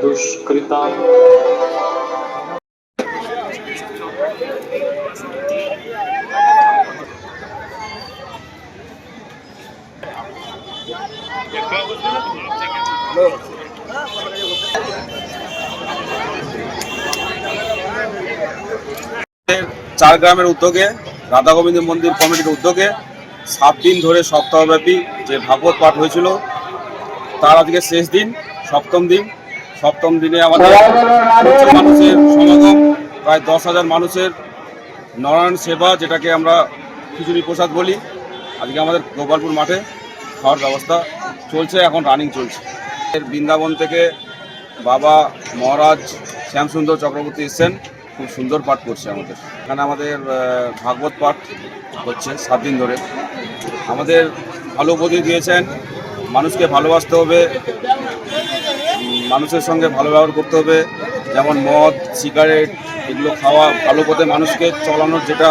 দুষ্কৃতা চার গ্রামের উদ্যোগে রাধা গোবিন্দ মন্দির কমিটির উদ্যোগে 7 দিন ধরে সপ্তাহব্যাপী যে ভাগবত পাঠ হয়েছিল তার আজকে শেষ দিন, সপ্তম দিনে আমাদের মানুষের সমাগম, প্রায় 10,000 মানুষের নারায়ণ সেবা, যেটাকে আমরা খিচুড়ি প্রসাদ বলি। আজকে আমাদের গোপালপুর মাঠে খাওয়ার ব্যবস্থা চলছে, এখন রানিং চলছে। বৃন্দাবন থেকে বাবা মহারাজ শ্যামসুন্দর চক্রবর্তী এসছেন, খুব সুন্দর পাঠ করছে আমাদের এখানে। আমাদের ভাগবত পাঠ হচ্ছে 7 দিন ধরে। আমাদের ভালো উপদেশ দিয়েছেন, মানুষকে ভালোবাসতে হবে, মানুষের সঙ্গে ভালো ব্যবহার করতে হবে, যেমন মদ সিগারেট এগুলো খাওয়া, ভালো পথে মানুষকে চলানোর যেটা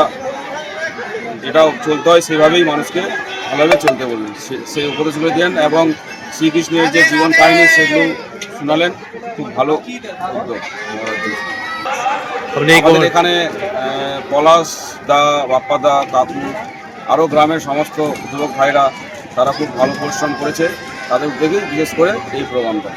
চলতে হয় সেইভাবেই মানুষকে ভালোভাবে চলতে বলবেন, সেই উপদেশগুলো দেন। এবং শ্রীকৃষ্ণের যে জীবন কাহিনী সেগুলো শোনালেন, খুব ভালো উদ্যোগ। আমাদের এখানে পলাশ দা, বাপ্পা দা, কাকু, আরও গ্রামের সমস্ত যুবক ভাইরা তারা খুব ভালো পরিশ্রম করেছে, তাদের উদ্যোগে বিশেষ করে এই প্রোগ্রামটা।